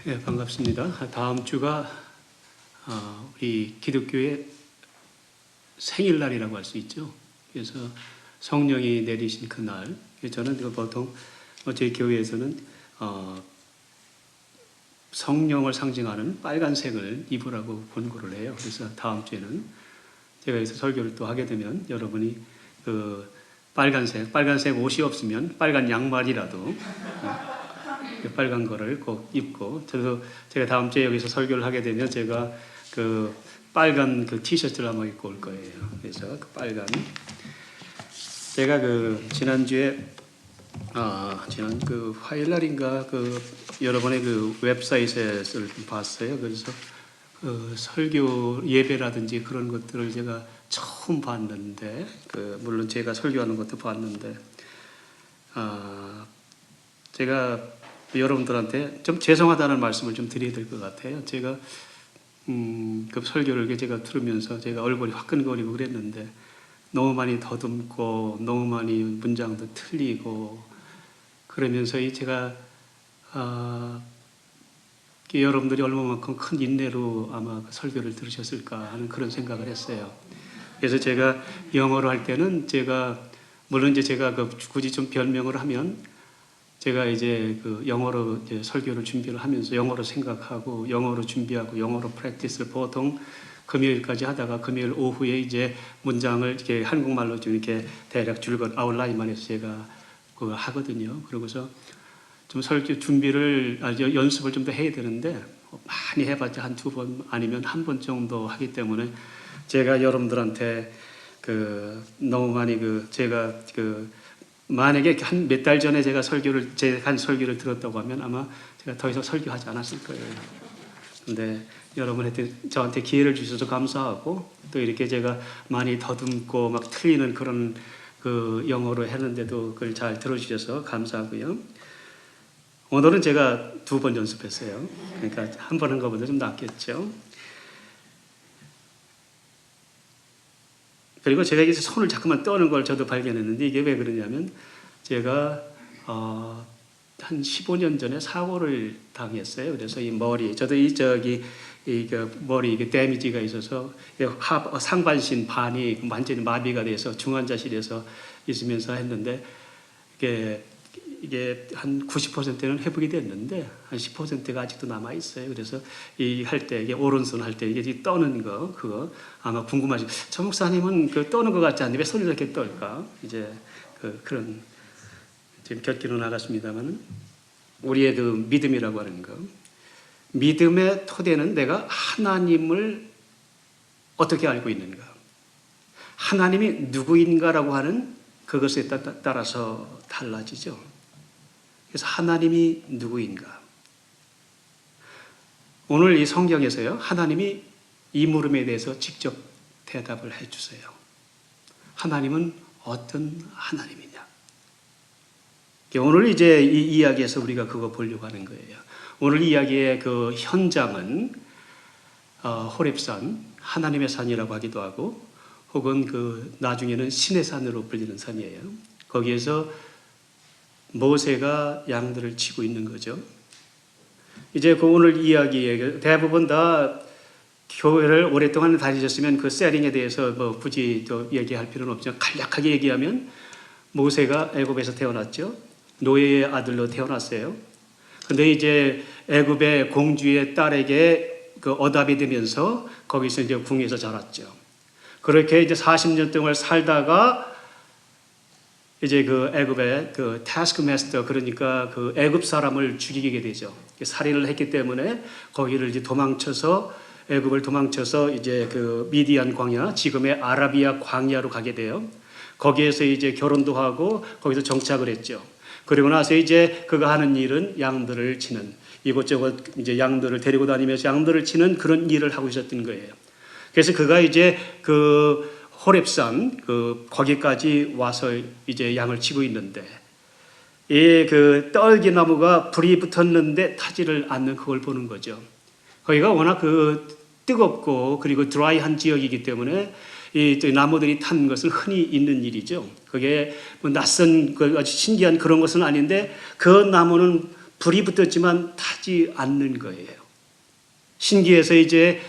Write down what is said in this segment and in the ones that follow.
네, 반갑습니다. 다음 주가 우리 기독교의 생일날이라고 할 수 있죠. 그래서 성령이 내리신 그날, 저는 보통 저희 교회에서는 성령을 상징하는 빨간색을 입으라고 권고를 해요. 그래서 다음 주에는 제가 여기서 설교를 또 하게 되면 여러분이 그 빨간색 옷이 없으면 빨간 양말이라도 빨간 거를 꼭 입고, 저도 제가 다음 주에 여기서 설교를 하게 되면 제가 그 빨간 그 티셔츠를 한번 입고 올 거예요. 그래서 그 빨간, 제가 그 지난주에 지난 그 화요일 날인가 그 여러분의 그 웹사이트를 봤어요. 그래서 그 설교 예배라든지 그런 것들을 제가 처음 봤는데, 물론 제가 설교하는 것도 봤는데, 제가 여러분들한테 좀 죄송하다는 말씀을 좀 드려야 될 것 같아요. 제가 그 설교를 제가 들으면서 제가 얼굴이 화끈거리고 그랬는데, 너무 많이 더듬고 너무 많이 문장도 틀리고 그러면서 제가 여러분들이 얼마만큼 큰 인내로 아마 설교를 들으셨을까 하는 그런 생각을 했어요. 그래서 제가 영어로 할 때는 물론 제가 굳이 좀 변명을 하면, 제가 이제 그 영어로 이제 설교를 준비를 하면서 영어로 생각하고 영어로 준비하고 영어로 프랙티스를 보통 금요일까지 하다가 금요일 오후에 이제 문장을 이렇게 한국말로 좀 이렇게 대략 줄곧 아웃라인만 해서 제가 그거 하거든요. 그러고서 좀 설교 준비를 연습을 좀 더 해야 되는데, 많이 해봤자 한 2번 아니면 1번 정도 하기 때문에 제가 여러분들한테 너무 많이 제가 만약에 한 몇 달 전에 제가 한 설교를 들었다고 하면 아마 제가 더 이상 설교하지 않았을 거예요. 근데 여러분한테 저한테 기회를 주셔서 감사하고, 또 이렇게 제가 많이 더듬고 막 틀리는 그런 영어로 했는데도 그걸 잘 들어주셔서 감사하고요. 오늘은 제가 2번 연습했어요. 그러니까 한 번 한 것보다 좀 낫겠죠. 그리고 제가 이제 손을 자꾸만 떠는 걸 저도 발견했는데, 이게 왜 그러냐면, 제가 한 15년 전에 사고를 당했어요. 그래서 이 머리, 저도 머리 이게 데미지가 있어서 상반신 반이 완전히 마비가 돼서 중환자실에서 있으면서 했는데, 이게 한 90%는 회복이 됐는데 한 10%가 아직도 남아 있어요. 그래서 이게 오른손 할 때 이게 떠는 거, 그거 아마 궁금하죠. 저 목사님은 떠는 것 같지 않는데 왜 손을 이렇게 떨까? 이제 그런 지금 곁길로 나갔습니다만은, 우리의 믿음이라고 하는 거, 믿음의 토대는 내가 하나님을 어떻게 알고 있는가, 하나님이 누구인가라고 하는 그것에 따라서 달라지죠. 그래서 하나님이 누구인가? 오늘 이 성경에서요, 하나님이 이 물음에 대해서 직접 대답을 해주세요. 하나님은 어떤 하나님이냐? 오늘 이제 이 이야기에서 우리가 그거 보려고 하는 거예요. 오늘 이야기의 그 현장은 호렙산, 하나님의 산이라고 하기도 하고, 혹은 나중에는 신의 산으로 불리는 산이에요. 거기에서 모세가 양들을 치고 있는 거죠. 이제 오늘 이야기에 대부분 다 교회를 오랫동안 다니셨으면 그 세링에 대해서 굳이 또 얘기할 필요는 없지만, 간략하게 얘기하면 모세가 애굽에서 태어났죠. 노예의 아들로 태어났어요. 근데 이제 애굽의 공주의 딸에게 어답이 되면서 거기서 이제 궁에서 자랐죠. 그렇게 이제 40년 동안 살다가 이제 애굽의 타스크마스터, 그러니까 애굽 사람을 죽이게 되죠. 살인을 했기 때문에 거기를 이제 애굽을 도망쳐서 이제 미디안 광야, 지금의 아라비아 광야로 가게 돼요. 거기에서 이제 결혼도 하고 거기서 정착을 했죠. 그리고 나서 이제 그가 하는 일은 양들을 치는, 이곳저곳 이제 양들을 데리고 다니면서 양들을 치는 그런 일을 하고 있었던 거예요. 그래서 그가 이제 호렙산 거기까지 와서 이제 양을 치고 있는데, 이 떨기나무가 불이 붙었는데 타지를 않는 그걸 보는 거죠. 거기가 워낙 뜨겁고 그리고 드라이한 지역이기 때문에 이 나무들이 탄 것은 흔히 있는 일이죠. 그게 낯선 아주 신기한 그런 것은 아닌데, 그 나무는 불이 붙었지만 타지 않는 거예요. 신기해서 이제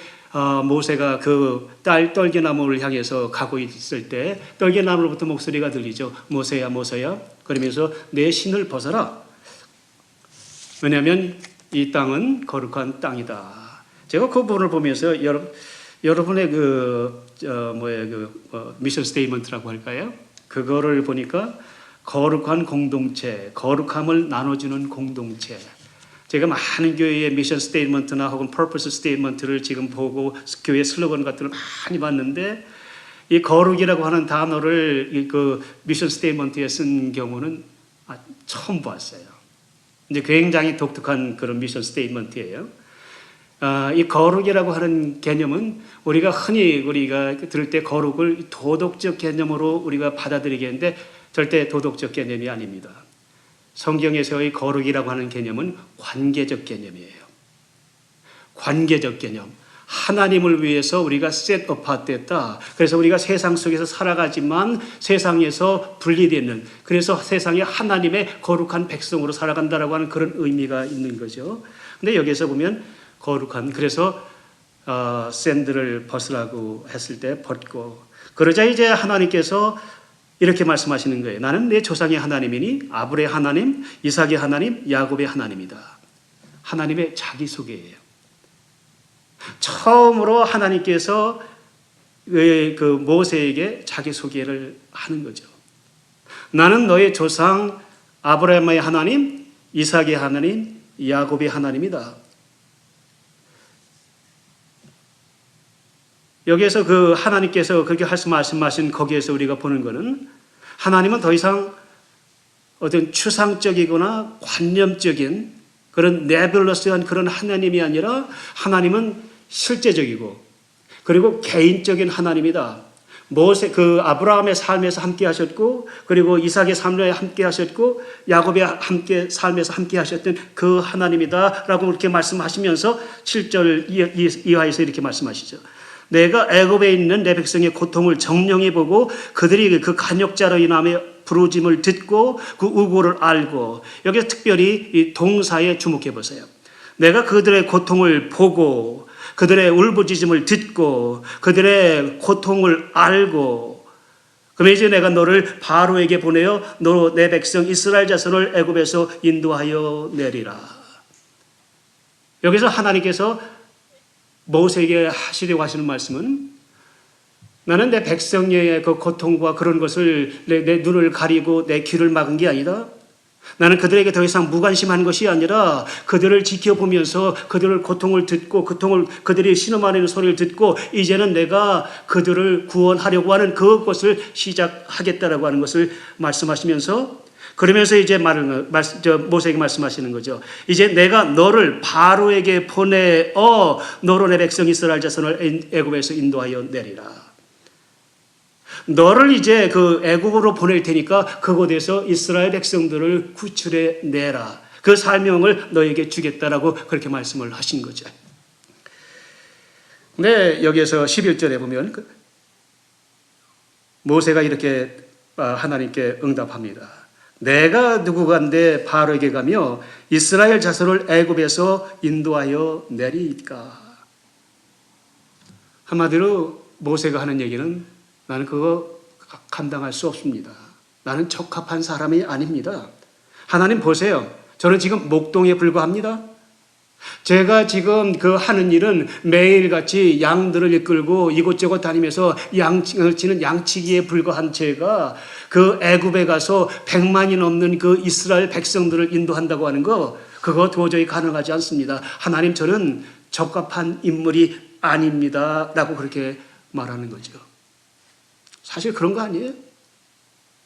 모세가 그 떨게나무를 향해서 가고 있을 때 떨게나무로부터 목소리가 들리죠. 모세야 모세야 그러면서 내 신을 벗어라. 왜냐하면 이 땅은 거룩한 땅이다. 제가 그 부분을 보면서 여러분의 미션 스테이트먼트라고 할까요? 그거를 보니까 거룩한 공동체, 거룩함을 나눠주는 공동체. 제가 많은 교회의 미션 스테이트먼트나 혹은 퍼포스 스테이트먼트를 지금 보고 교회 슬로건 같은 걸 많이 봤는데 이 거룩이라고 하는 단어를 그 미션 스테이트먼트에 쓴 경우는 처음 봤어요. 이제 굉장히 독특한 그런 미션 스테이트먼트예요. 이 거룩이라고 하는 개념은 우리가 흔히 들을 때 거룩을 도덕적 개념으로 우리가 받아들이겠는데 절대 도덕적 개념이 아닙니다. 성경에서의 거룩이라고 하는 개념은 관계적 개념이에요. 관계적 개념. 하나님을 위해서 우리가 set apart 됐다. 그래서 우리가 세상 속에서 살아가지만 세상에서 분리되는, 그래서 세상에 하나님의 거룩한 백성으로 살아간다라고 하는 그런 의미가 있는 거죠. 근데 여기서 보면 거룩한, 그래서 샌들을 벗으라고 했을 때 벗고, 그러자 이제 하나님께서 이렇게 말씀하시는 거예요. 나는 내 조상의 하나님이니 아브라함의 하나님, 이삭의 하나님, 야곱의 하나님이다. 하나님의 자기소개예요. 처음으로 하나님께서 그 모세에게 자기소개를 하는 거죠. 나는 너의 조상 아브라함의 하나님, 이삭의 하나님, 야곱의 하나님이다. 여기에서 그 하나님께서 그렇게 말씀하신 거기에서 우리가 보는 것은 하나님은 더 이상 어떤 추상적이거나 관념적인 그런 네뷸러스한 그런 하나님이 아니라 하나님은 실제적이고 그리고 개인적인 하나님이다. 그 아브라함의 삶에서 함께 하셨고 그리고 이삭의 삶에 함께 하셨고 야곱의 삶에서 함께 하셨던 그 하나님이다라고 그렇게 말씀하시면서 7절 이하에서 이렇게 말씀하시죠. 내가 애굽에 있는 내 백성의 고통을 정령히 보고 그들이 그 간역자로 인하여 부르짐을 듣고 그 우고를 알고, 여기서 특별히 이 동사에 주목해 보세요. 내가 그들의 고통을 보고 그들의 울부짖음을 듣고 그들의 고통을 알고, 그러면 이제 내가 너를 바로에게 보내어 너 내 백성 이스라엘 자손을 애굽에서 인도하여 내리라. 여기서 하나님께서 모세에게 하시려고 하시는 말씀은 나는 내 백성의 그 고통과 그런 것을 내 눈을 가리고 내 귀를 막은 게 아니다. 나는 그들에게 더 이상 무관심한 것이 아니라 그들을 지켜보면서 그들의 고통을 듣고 그들이 신음하는 소리를 듣고 이제는 내가 그들을 구원하려고 하는 그것을 시작하겠다라고 하는 것을 말씀하시면서, 그러면서 이제 모세에게 말씀하시는 거죠. 이제 내가 너를 바로에게 보내어 너로 내 백성 이스라엘 자손을 애굽에서 인도하여 내리라. 너를 이제 그 애굽으로 보낼 테니까 그곳에서 이스라엘 백성들을 구출해 내라. 그 사명을 너에게 주겠다라고 그렇게 말씀을 하신 거죠. 근데 여기에서 11절에 보면 모세가 이렇게 하나님께 응답합니다. 내가 누구간데 바로에게 가며 이스라엘 자손을 애굽에서 인도하여 내리이까. 한마디로 모세가 하는 얘기는 나는 그거 감당할 수 없습니다. 나는 적합한 사람이 아닙니다. 하나님 보세요. 저는 지금 목동에 불과합니다. 제가 지금 하는 일은 매일같이 양들을 이끌고 이곳저곳 다니면서 양을 치는 양치기에 불과한 제가 그 애굽에 가서 100만이 넘는 그 이스라엘 백성들을 인도한다고 하는 거, 그거 도저히 가능하지 않습니다. 하나님, 저는 적합한 인물이 아닙니다. 라고 그렇게 말하는 거죠. 사실 그런 거 아니에요?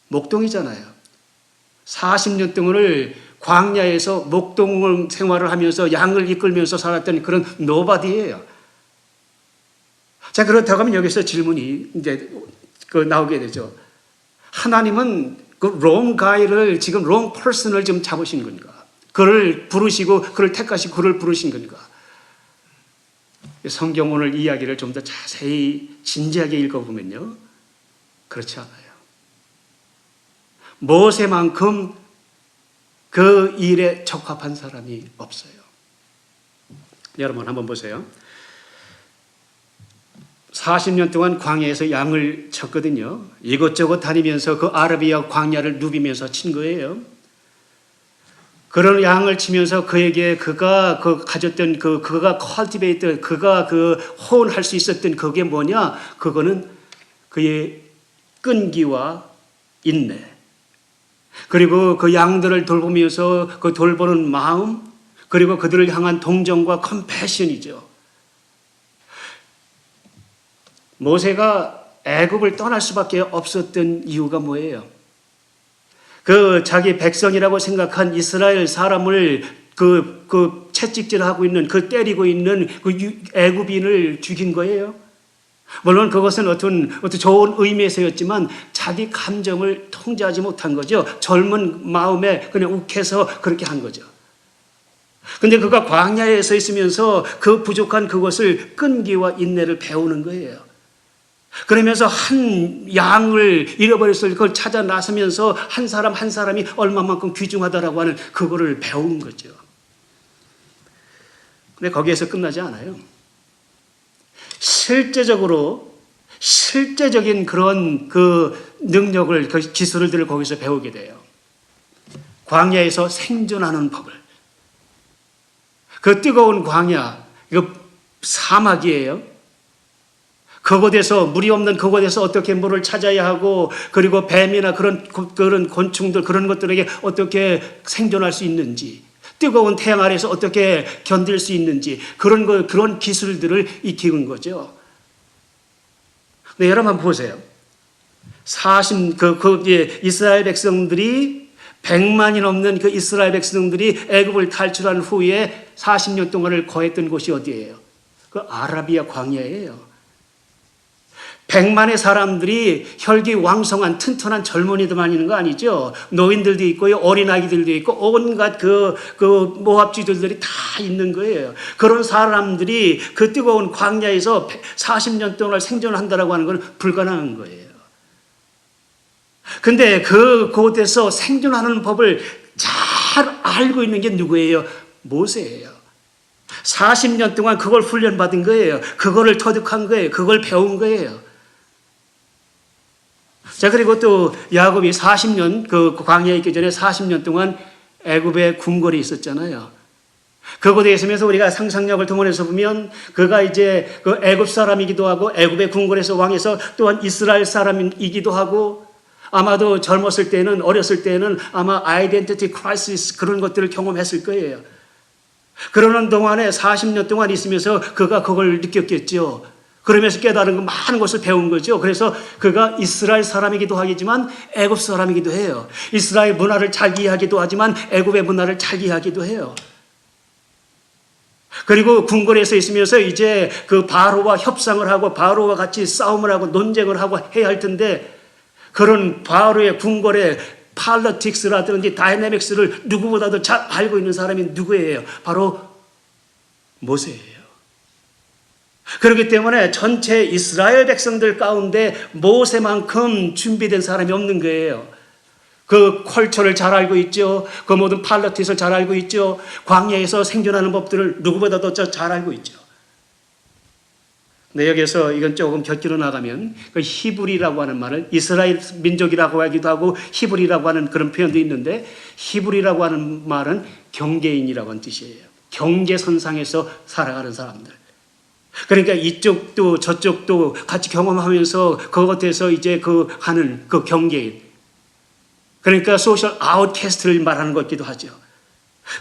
목동이잖아요. 40년 동안을 광야에서 목동 생활을 하면서 양을 이끌면서 살았던 그런 노바디예요. 자, 그렇다고 하면 여기서 질문이 이제 나오게 되죠. 하나님은 그 wrong guy를 지금 wrong person을 지금 잡으신 건가? 그를 부르시고 그를 택하시고 그를 부르신 건가? 성경 오늘 이야기를 좀 더 자세히 진지하게 읽어보면요, 그렇지 않아요. 모세만큼 그 일에 적합한 사람이 없어요. 여러분 한번 보세요. 40년 동안 광야에서 양을 쳤거든요. 이것저것 다니면서 그 아라비아 광야를 누비면서 친 거예요. 그런 양을 치면서 그에게 그가 가졌던 그가 컬티베이트, 그가 호언할 수 있었던 그게 뭐냐? 그거는 그의 끈기와 인내. 그리고 그 양들을 돌보면서 그 돌보는 마음, 그리고 그들을 향한 동정과 컴패션이죠. 모세가 애굽을 떠날 수밖에 없었던 이유가 뭐예요? 그 자기 백성이라고 생각한 이스라엘 사람을 채찍질하고 있는, 때리고 있는 그 애굽인을 죽인 거예요. 물론 그것은 어떤 좋은 의미에서였지만 자기 감정을 통제하지 못한 거죠. 젊은 마음에 그냥 욱해서 그렇게 한 거죠. 근데 그가 광야에 서 있으면서 그 부족한 그것을 끈기와 인내를 배우는 거예요. 그러면서 한 양을 잃어버렸을 그걸 찾아 나서면서 한 사람 한 사람이 얼마만큼 귀중하다라고 하는 그거를 배운 거죠. 근데 거기에서 끝나지 않아요. 실제적인 그런 그 능력을, 그 기술들을 거기서 배우게 돼요. 광야에서 생존하는 법을. 그 뜨거운 광야, 이거 사막이에요. 그곳에서, 물이 없는 그곳에서 어떻게 물을 찾아야 하고, 그리고 뱀이나 그런 곤충들, 그런 것들에게 어떻게 생존할 수 있는지, 뜨거운 태양 아래에서 어떻게 견딜 수 있는지, 그런 기술들을 익히는 거죠. 네, 여러분 한번 보세요. 이스라엘 백성들이 100만이 넘는 그 이스라엘 백성들이 애굽을 탈출한 후에 40년 동안을 거했던 곳이 어디예요? 그 아라비아 광야예요. 100만의 사람들이 혈기왕성한 튼튼한 젊은이들만 있는 거 아니죠. 노인들도 있고요, 어린아이들도 있고 온갖 그 모압지들이 다 있는 거예요. 그런 사람들이 그 뜨거운 광야에서 40년 동안 생존한다라고 하는 건 불가능한 거예요. 근데 그곳에서 생존하는 법을 잘 알고 있는 게 누구예요? 모세예요. 40년 동안 그걸 훈련받은 거예요. 그거를 터득한 거예요. 그걸 배운 거예요. 자, 그리고 또 야곱이 40년, 그 광야에 있기 전에 40년 동안 애굽의 궁궐에 있었잖아요. 그곳에 있으면서 우리가 상상력을 동원해서 보면 그가 이제 그 애굽 사람이기도 하고 애굽의 궁궐에서 왕에서 또한 이스라엘 사람이기도 하고 아마도 어렸을 때는 아마 아이덴티티 크라이시스 그런 것들을 경험했을 거예요. 그러는 동안에 40년 동안 있으면서 그가 그걸 느꼈겠죠. 그러면서 깨달은 거 많은 것을 배운 거죠. 그래서 그가 이스라엘 사람이기도 하겠지만 애굽 사람이기도 해요. 이스라엘 문화를 잘 이해하기도 하지만 애굽의 문화를 잘 이해하기도 해요. 그리고 궁궐에서 있으면서 이제 그 바로와 협상을 하고 바로와 같이 싸움을 하고 논쟁을 하고 해야 할 텐데 그런 바로의 궁궐의 팔러틱스라든지 다이내믹스를 누구보다도 잘 알고 있는 사람이 누구예요? 바로 모세예요. 그렇기 때문에 전체 이스라엘 백성들 가운데 모세만큼 준비된 사람이 없는 거예요. 그 컬처를 잘 알고 있죠. 그 모든 팔러틱스를 잘 알고 있죠. 광야에서 생존하는 법들을 누구보다도 잘 알고 있죠. 근데 여기서 이건 조금 곁길로 나가면 그 히브리라고 하는 말을 이스라엘 민족이라고 하기도 하고 히브리라고 하는 그런 표현도 있는데 히브리라고 하는 말은 경계인이라고 하는 뜻이에요. 경계선상에서 살아가는 사람들. 그러니까 이쪽도 저쪽도 같이 경험하면서 그것에서 이제 하는 그 경계인. 그러니까 소셜 아웃캐스트를 말하는 것이기도 하죠.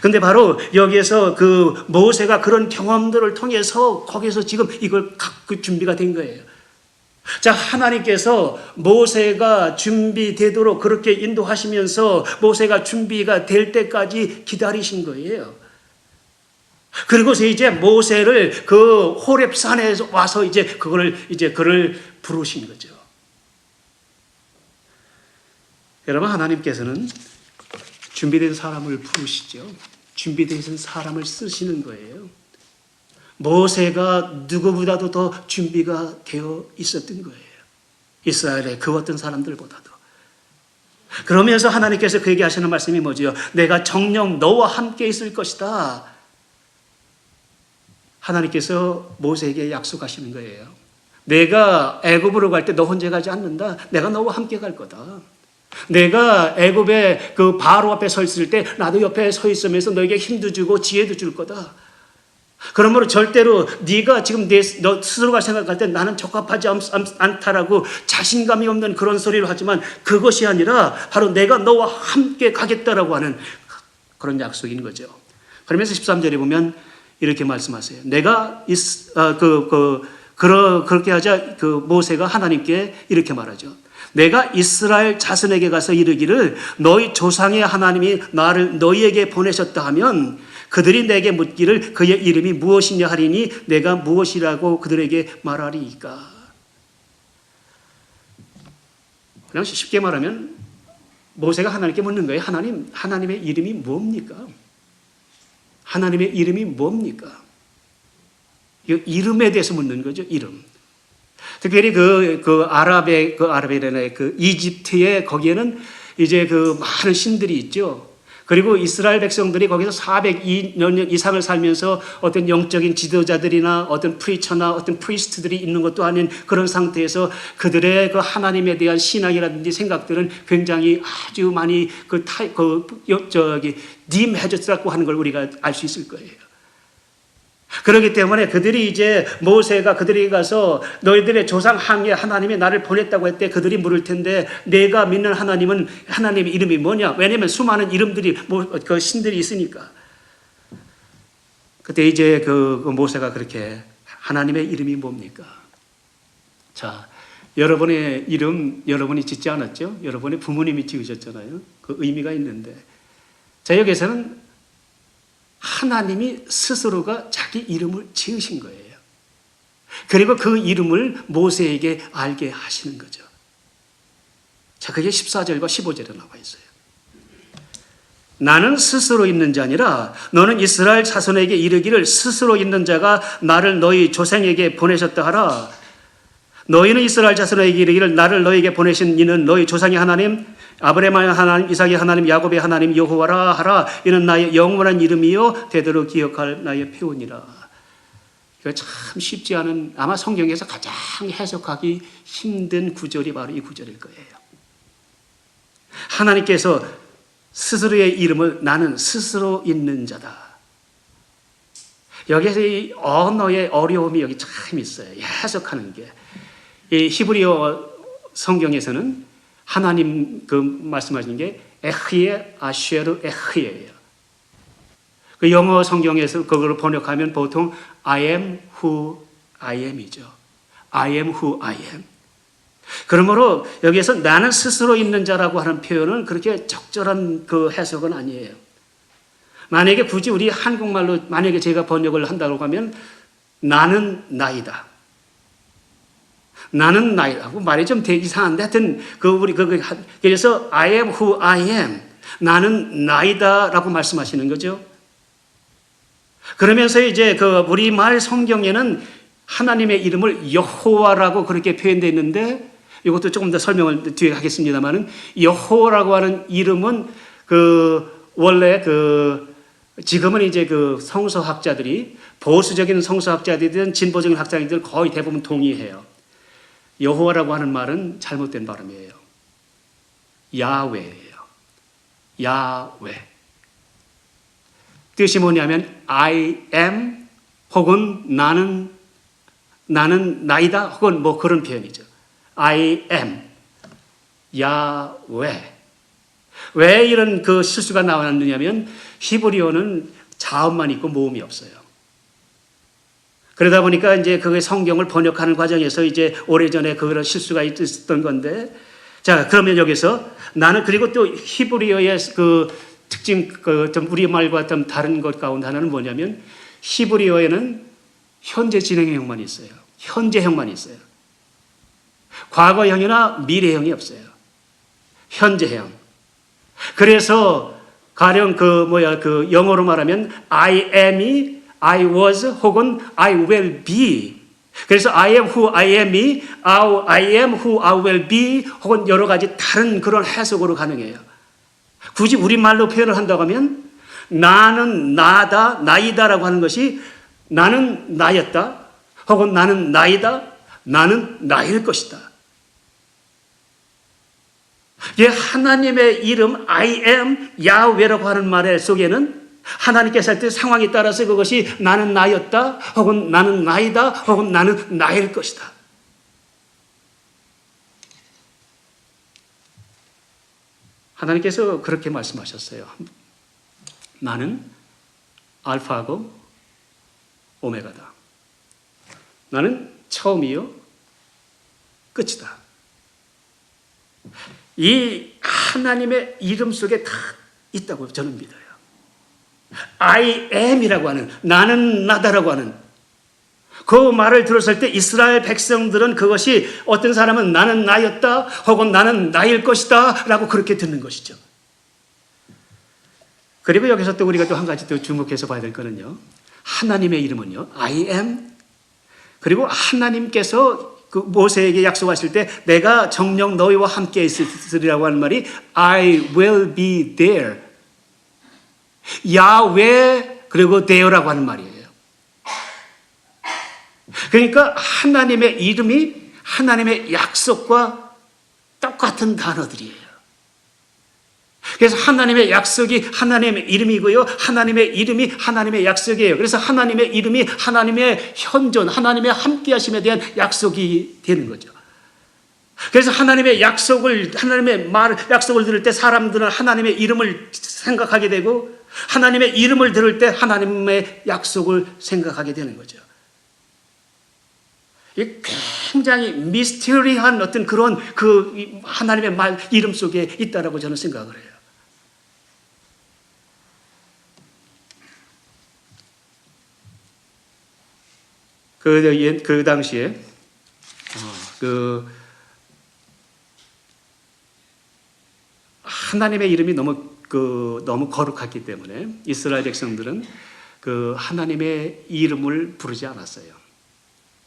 근데 바로 여기에서 그 모세가 그런 경험들을 통해서 거기서 지금 이걸 갖고 준비가 된 거예요. 자, 하나님께서 모세가 준비되도록 그렇게 인도하시면서 모세가 준비가 될 때까지 기다리신 거예요. 그리고서 이제 모세를 그 호렙산에 와서 그를 부르신 거죠. 여러분, 하나님께서는 준비된 사람을 부르시죠. 준비된 사람을 쓰시는 거예요. 모세가 누구보다도 더 준비가 되어 있었던 거예요. 이스라엘의 그 어떤 사람들보다도. 그러면서 하나님께서 그에게 하시는 말씀이 뭐지요? 내가 정녕 너와 함께 있을 것이다. 하나님께서 모세에게 약속하시는 거예요. 내가 애굽으로 갈 때 너 혼자 가지 않는다. 내가 너와 함께 갈 거다. 내가 애굽의 그 바로 앞에 서 있을 때 나도 옆에 서 있으면서 너에게 힘도 주고 지혜도 줄 거다. 그러므로 절대로 네가 지금 너 스스로가 생각할 때 나는 적합하지 않다라고 자신감이 없는 그런 소리를 하지만 그것이 아니라 바로 내가 너와 함께 가겠다라고 하는 그런 약속인 거죠. 그러면서 13절에 보면 이렇게 말씀하세요. 내가 그렇게 하자 그 모세가 하나님께 이렇게 말하죠. 내가 이스라엘 자손에게 가서 이르기를 너희 조상의 하나님이 나를 너희에게 보내셨다 하면 그들이 내게 묻기를 그의 이름이 무엇이냐 하리니 내가 무엇이라고 그들에게 말하리이까. 그냥 쉽게 말하면 모세가 하나님께 묻는 거예요. 하나님의 이름이 뭡니까? 하나님의 이름이 뭡니까? 이 이름에 대해서 묻는 거죠. 이름. 특별히 아랍의 이집트의 거기에는 이제 그 많은 신들이 있죠. 그리고 이스라엘 백성들이 거기서 402년 이상을 살면서 어떤 영적인 지도자들이나 어떤 프리처나 어떤 프리스트들이 있는 것도 아닌 그런 상태에서 그들의 그 하나님에 대한 신앙이라든지 생각들은 굉장히 아주 많이 딤해졌다고 하는 걸 우리가 알 수 있을 거예요. 그렇기 때문에 그들이 이제 모세가 그들에게 가서 너희들의 조상 항에 하나님이 나를 보냈다고 할 때 그들이 물을 텐데 내가 믿는 하나님의 이름이 뭐냐? 왜냐하면 수많은 이름들이 그 신들이 있으니까. 그때 이제 그 모세가 그렇게 하나님의 이름이 뭡니까? 자, 여러분의 이름 여러분이 짓지 않았죠? 여러분의 부모님이 지으셨잖아요. 그 의미가 있는데. 자, 여기서는 하나님이 스스로가 자기 이름을 지으신 거예요. 그리고 그 이름을 모세에게 알게 하시는 거죠. 자, 그게 14절과 15절에 나와 있어요. 나는 스스로 있는 자니라 너는 이스라엘 자손에게 이르기를 스스로 있는 자가 나를 너희 조상에게 보내셨다 하라. 너희는 이스라엘 자손에게 이르기를 나를 너희에게 보내신 이는 너희 조상의 하나님 아브라함의 하나님, 이삭의 하나님, 야곱의 하나님 여호와라 하라. 이는 나의 영원한 이름이요 되도록 기억할 나의 표현이라. 이거 참 쉽지 않은 아마 성경에서 가장 해석하기 힘든 구절이 바로 이 구절일 거예요. 하나님께서 스스로의 이름을 나는 스스로 있는 자다. 여기서 이 언어의 어려움이 여기 참 있어요. 해석하는 게. 이 히브리어 성경에서는 하나님 그 말씀하신 게 에흐예 아쉐르 에흐예예요. 그 영어 성경에서 그걸 번역하면 보통 I am who I am이죠. I am who I am. 그러므로 여기에서 나는 스스로 있는 자라고 하는 표현은 그렇게 적절한 그 해석은 아니에요. 만약에 굳이 우리 한국말로 만약에 제가 번역을 한다고 하면 나는 나이다. 나는 나이라고 말이 좀 되게 이상한데 하여튼 그래서 I am who I am. 나는 나이다라고 말씀하시는 거죠. 그러면서 이제 그 우리말 성경에는 하나님의 이름을 여호와라고 그렇게 표현되어 있는데 이것도 조금 더 설명을 뒤에 하겠습니다만은 여호와라고 하는 이름은 원래 지금은 이제 성서학자들이 보수적인 성서학자들이든 진보적인 학자들은 거의 대부분 동의해요. 여호와라고 하는 말은 잘못된 발음이에요. 야훼예요. 야훼. 뜻이 뭐냐면 I am 혹은 나는 나이다 혹은 뭐 그런 표현이죠. I am. 야훼. 왜 이런 그 실수가 나왔느냐면 히브리어는 자음만 있고 모음이 없어요. 그러다 보니까 이제 그 성경을 번역하는 과정에서 이제 오래전에 그런 실수가 있었던 건데, 자, 그러면 여기서 나는 그리고 또 히브리어의 그 특징, 좀 우리말과 좀 다른 것 가운데 하나는 뭐냐면 히브리어에는 현재 진행형만 있어요. 현재형만 있어요. 과거형이나 미래형이 없어요. 현재형. 그래서 가령 영어로 말하면 I am이 I was 혹은 I will be. 그래서 I am who I am이 I am who I will be 혹은 여러 가지 다른 그런 해석으로 가능해요. 굳이 우리말로 표현을 한다고 하면 나는 나다, 나이다라고 하는 것이 나는 나였다 혹은 나는 나이다, 나는 나일 것이다. 예, 하나님의 이름 I am 야훼라고 하는 말 속에는 하나님께서 할 때 상황에 따라서 그것이 나는 나였다 혹은 나는 나이다 혹은 나는 나일 것이다. 하나님께서 그렇게 말씀하셨어요. 나는 알파고 오메가다. 나는 처음이요 끝이다. 이 하나님의 이름 속에 다 있다고 저는 믿어요. I am이라고 하는, 나는 나다라고 하는 그 말을 들었을 때 이스라엘 백성들은 그것이 어떤 사람은 나는 나였다 혹은 나는 나일 것이다 라고 그렇게 듣는 것이죠. 그리고 여기서 또 우리가 또 한 가지 또 주목해서 봐야 될 거는요, 하나님의 이름은요 I am, 그리고 하나님께서 그 모세에게 약속하실 때 내가 정녕 너희와 함께 있으리라고 하는 말이 I will be there. 야훼 그리고 there라고 하는 말이에요. 그러니까 하나님의 이름이 하나님의 약속과 똑같은 단어들이에요. 그래서 하나님의 약속이 하나님의 이름이고요, 하나님의 이름이 하나님의 약속이에요. 그래서 하나님의 이름이 하나님의 현존, 하나님의 함께하심에 대한 약속이 되는 거죠. 그래서 하나님의 약속을, 하나님의 약속을 들을 때 사람들은 하나님의 이름을 생각하게 되고, 하나님의 이름을 들을 때 하나님의 약속을 생각하게 되는 거죠. 굉장히 미스터리한 어떤 그런 그 하나님의 이름 속에 있다라고 저는 생각을 해요. 그 당시에 하나님의 이름이 너무 거룩했기 때문에 이스라엘 백성들은 그 하나님의 이름을 부르지 않았어요.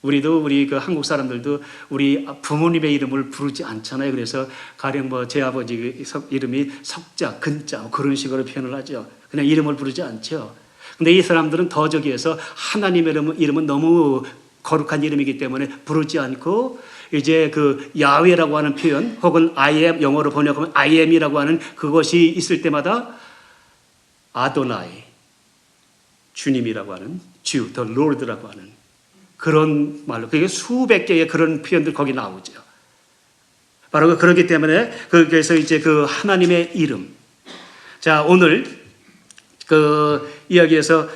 우리 그 한국 사람들도 우리 부모님의 이름을 부르지 않잖아요. 그래서 가령 제 아버지 이름이 석자, 근자 그런 식으로 표현을 하죠. 그냥 이름을 부르지 않죠. 근데 이 사람들은 더 저기에서 하나님의 이름은 너무 거룩한 이름이기 때문에 부르지 않고 이제 그 야훼라고 하는 표현 혹은 I am, 영어로 번역하면 I am이라고 하는 그것이 있을 때마다 아도나이, 주님이라고 하는 주, the Lord라고 하는 그런 말로, 그게 수백 개의 그런 표현들 거기 나오죠. 바로 그렇기 때문에 그래서 이제 그 하나님의 이름. 자, 오늘 그 이야기에서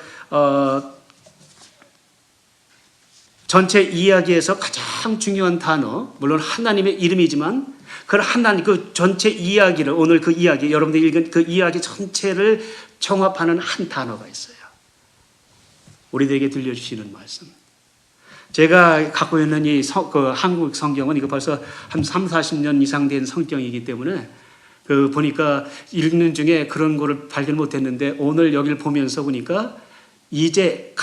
전체 이야기에서 가장 중요한 단어, 물론 하나님의 이름이지만 그 전체 이야기를, 오늘 그 이야기, 여러분들이 읽은 그 이야기 전체를 종합하는 한 단어가 있어요. 우리들에게 들려주시는 말씀. 제가 갖고 있는 그 한국 성경은 이거 벌써 한 30-40년 이상 된 성경이기 때문에 보니까 읽는 중에 그런 거를 발견 못 했는데 오늘 여기를 보면서 보니까 이제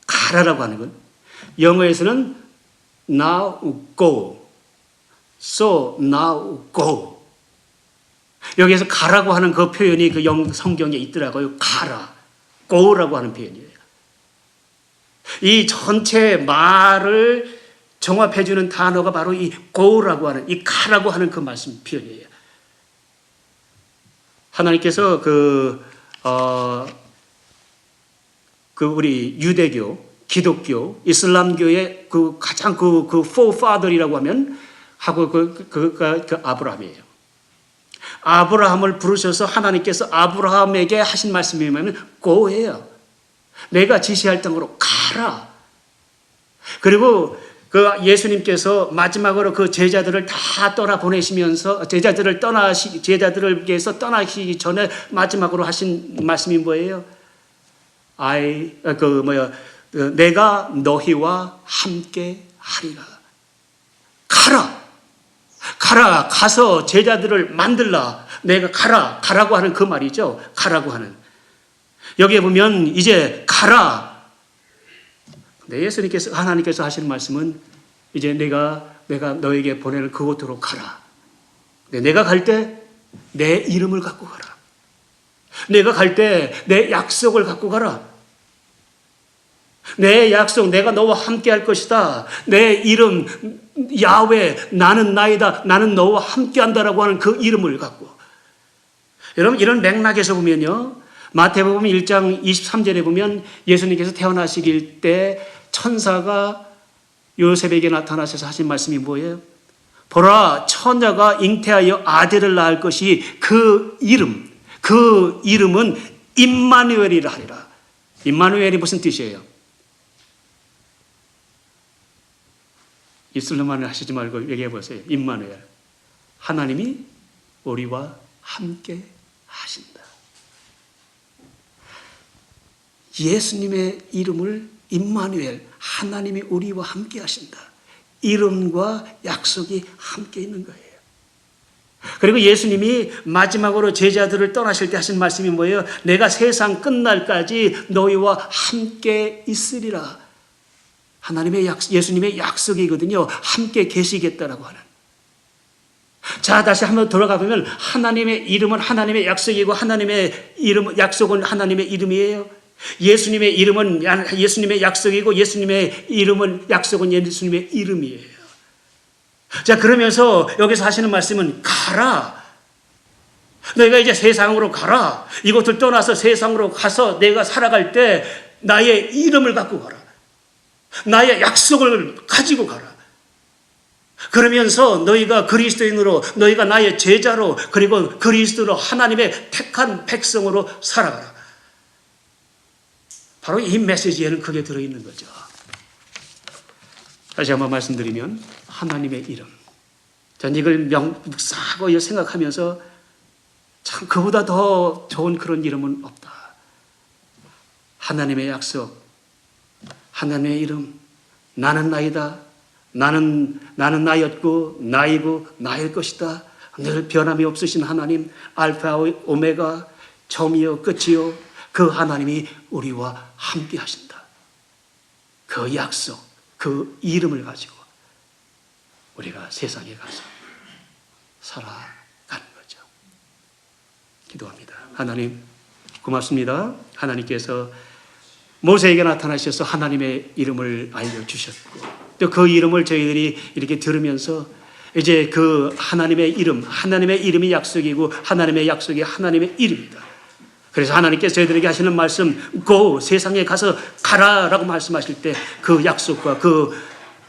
가라라고 하는 건 영어에서는 now go, so now go. 여기에서 가라고 하는 그 표현이 그 성경에 있더라고요. 가라, go라고 하는 표현이에요. 이 전체 말을 종합해주는 단어가 바로 이 go라고 하는, 이 가라고 하는 그 말씀 표현이에요. 하나님께서 우리 유대교, 기독교, 이슬람교의 가장 forefather이라고 하면 아브라함이에요. 아브라함을 부르셔서 하나님께서 아브라함에게 하신 말씀이 뭐냐면 go예요. 내가 지시할 땅으로 가라. 그리고 예수님께서 마지막으로 그 제자들을 다 떠나보내시면서 제자들에게서 떠나시기 전에 마지막으로 하신 말씀이 뭐예요? 내가 너희와 함께 하리라. 가라. 가서 제자들을 만들라. 내가 가라고 하는 그 말이죠. 가라고 하는. 여기에 보면 이제 가라. 네, 하나님께서 하시는 말씀은 이제 내가 너에게 보내는 그곳으로 가라. 내가 갈 때 내 이름을 갖고 가라. 내가 갈 때 내 약속을 갖고 가라. 내 약속, 내가 너와 함께 할 것이다. 내 이름, 야훼, 나는 나이다. 나는 너와 함께 한다라고 하는 그 이름을 갖고. 여러분, 이런 맥락에서 보면요. 마태복음 1장 23절에 보면 예수님께서 태어나시길 때 천사가 요셉에게 나타나셔서 하신 말씀이 뭐예요? 보라, 처녀가 잉태하여 아들을 낳을 것이 그 이름은 임마누엘이라 하리라. 임마누엘이 무슨 뜻이에요? 입술로만 하시지 말고 얘기해 보세요. 임마누엘. 하나님이 우리와 함께 하신다. 예수님의 이름을 임마누엘, 하나님이 우리와 함께 하신다. 이름과 약속이 함께 있는 거예요. 그리고 예수님이 마지막으로 제자들을 떠나실 때 하신 말씀이 뭐예요? 내가 세상 끝날까지 너희와 함께 있으리라. 예수님의 약속이거든요. 함께 계시겠다라고 하는. 자, 다시 한번 돌아가 보면 하나님의 이름은 하나님의 약속이고 약속은 하나님의 이름이에요. 예수님의 이름은 예수님의 약속이고 예수님의 약속은 예수님의 이름이에요. 자, 그러면서 여기서 하시는 말씀은 가라. 너희가 이제 세상으로 가라. 이곳을 떠나서 세상으로 가서 내가 살아갈 때 나의 이름을 갖고 가라. 나의 약속을 가지고 가라. 그러면서 너희가 그리스도인으로, 너희가 나의 제자로, 그리고 그리스도로 하나님의 택한 백성으로 살아가라. 바로 이 메시지에는 그게 들어있는 거죠. 다시 한번 말씀드리면 하나님의 이름. 전 이걸 묵상하고 생각하면서 참 그보다 더 좋은 그런 이름은 없다. 하나님의 약속, 하나님의 이름, 나는 나이다. 나는 나였고 나이고 나일 것이다. 늘 변함이 없으신 하나님, 알파와 오메가, 처음이요 끝이요, 그 하나님이 우리와 함께 하신다. 그 약속, 그 이름을 가지고 우리가 세상에 가서 살아가는 거죠. 기도합니다. 하나님 고맙습니다. 하나님께서 모세에게 나타나셔서 하나님의 이름을 알려주셨고 또 그 이름을 저희들이 이렇게 들으면서 이제 그 하나님의 이름이 약속이고 하나님의 약속이 하나님의 이름이다. 그래서 하나님께서 저희들에게 하시는 말씀, 세상에 가서 가라라고 말씀하실 때 그 약속과 그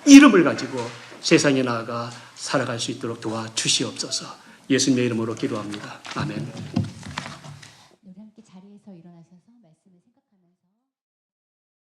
이름을 가지고 세상에 나아가 살아갈 수 있도록 도와주시옵소서. 예수님의 이름으로 기도합니다. 아멘.